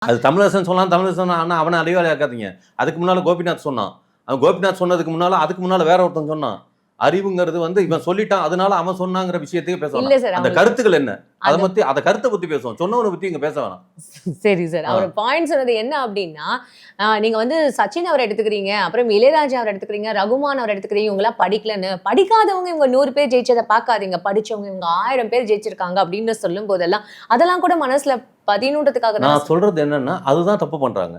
அது தமிழரசன் சொல்லலாம், தமிழரசன் ஆனா அவனை அறிவாளி ஆக்காதீங்க. அதுக்கு முன்னால கோபிநாத் சொன்னான். அவன் கோபிநாத் சொன்னதுக்கு முன்னால வேற ஒருத்தன் சொன்னான். அறிவுங்கிறது வந்து இவன் சொல்லிட்டான், அதனால அவன் சொன்னாங்கிற விஷயத்தையே பேச இல்ல வேணாம். சார், அந்த அவங்க கருத்துக்கள் என்ன? அத கருத்தை பத்தி பேசுவோம். சொன்னவனை பத்தி இங்க பேச வேணாம். சரி சார். அவர் பாயிண்ட் சொன்னது என்ன அப்படின்னா, நீங்க வந்து சச்சின் அவர் எடுத்துக்கிறீங்க, அப்புறம் இளையராஜா அவர் எடுத்துக்கிறீங்க, ரகுமான் அவர் எடுத்துக்கிறீங்க, இவங்கலாம் படிக்கலன்னு. படிக்காதவங்க இவங்க 100 பேர் ஜெயிச்சதை பார்க்காதீங்க. படிச்சவங்க இவங்க 1000 பேர் ஜெயிச்சிருக்காங்க அப்படின்னு சொல்லும் போதெல்லாம், அதெல்லாம் கூட மனசுல பதினூன்றதுக்காக தான். நான் சொல்றது என்னன்னா, அதுதான் தப்பு பண்றாங்க.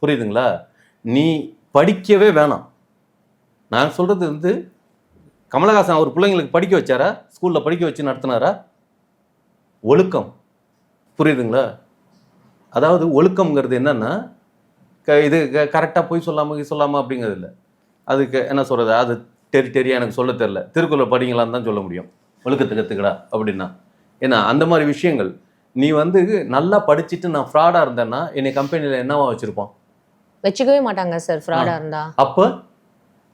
புரியுதுங்களா? நீ படிக்கவே வேணாம். நான் சொல்றது வந்து கமலஹாசன் அவர் பிள்ளைங்களுக்கு படிக்க வச்சாரா? ஸ்கூல்ல படிக்க வச்சு நடத்தினாரா? ஒழுக்கம். புரியுதுங்களா? அதாவது ஒழுக்கம்ங்கிறது என்னன்னா, இது கரெக்டாக போய் சொல்லாம அப்படிங்கிறது இல்லை. அதுக்கு என்ன சொல்றது? அது டெரிட்டரியா எனக்கு சொல்ல தெரியல. திருக்குறள் படிங்களான்னு தான் சொல்ல முடியும். ஒழுக்கத்தை கற்றுக்கடா அப்படின்னா. ஏன்னா அந்த மாதிரி விஷயங்கள் நீ வந்து நல்லா படிச்சுட்டு நான் ஃப்ராடா இருந்தேன்னா என்னை கம்பெனியில் என்னவா வச்சிருப்பான்? வச்சுக்கவே மாட்டாங்க சார் ஃப்ராடா இருந்தா. அப்போ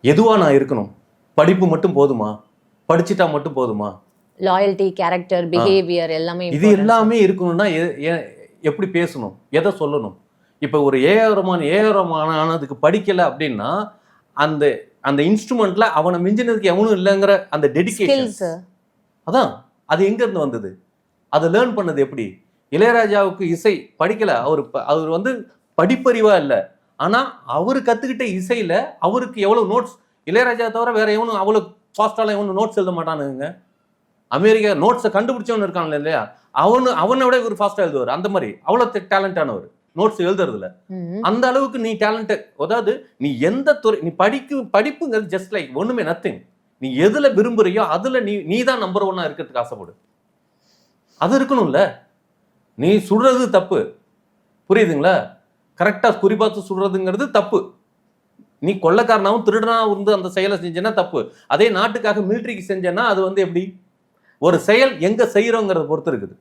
எதுவா நான் இருக்கணும்? படிப்பு மட்டும் போதுமா? படிச்சுட்டா மட்டும் போதுமா? லாயல்டி, கேரக்டர், பிஹேவியர் எல்லாமே இது எல்லாமே இருக்கணும்னா எப்படி பேசணும்? எதை சொல்லணும்? இப்போ ஒரு ஏஆர் ரஹ்மான் ஆனதுக்கு படிக்கல அப்படின்னா அந்த அந்த இன்ஸ்ட்ருமெண்ட்ல அவனை மிஞ்சினதுக்கு எவனும் இல்லைங்கிற அந்த டெடிகேஷன். அதான் அது எங்க இருந்து வந்தது? அதை லேர்ன் பண்ணது எப்படி? இளையராஜாவுக்கு இசை படிக்கல, அவர் வந்து படிப்பறிவா இல்லை. ஆனா அவரு கத்துக்கிட்ட இசையில அவருக்கு எவ்வளவு நோட்ஸ், இளையராஜா தவிர வேற எவனும் அவ்வளவு ஃபாஸ்டால எவனும் நோட்ஸ் எழுத மாட்டானுங்க. அமெரிக்கா நோட்ஸை கண்டுபிடிச்சவன் இருக்காங்க இல்லையா, அவனை விட இவர் ஃபாஸ்டா எழுதுவார். அந்த மாதிரி அவ்வளவு டேலண்டானவர் நோட்ஸ் எழுதுறதுல. அந்த அளவுக்கு நீ டேலண்டட். அதாவது நீ எந்த துறை, நீ படிப்புங்கிறது ஜஸ்ட் லைக் ஒண்ணுமே நத்திங். நீ எதுல விரும்புறியோ அதுல நீ தான் நம்பர் 1 இருக்கிறதுக்கு ஆசைப்படு. அது இருக்கணும்ல. நீ சுடுறது தப்பு, புரியுதுங்களா? கரெக்டா குறிப்பாத்து சுடுறதுங்கிறது தப்பு. நீ கொள்ளக்காரனாவும் திருடனாவும் இருந்து அந்த செயலை செஞ்சேன்னா தப்பு. அதே நாட்டுக்காக மிலிட்டரிக்கு செஞ்சேன்னா அது வந்து எப்படி? ஒரு செயல் எங்க செய்யறோங்கிறத பொறுத்து இருக்குது.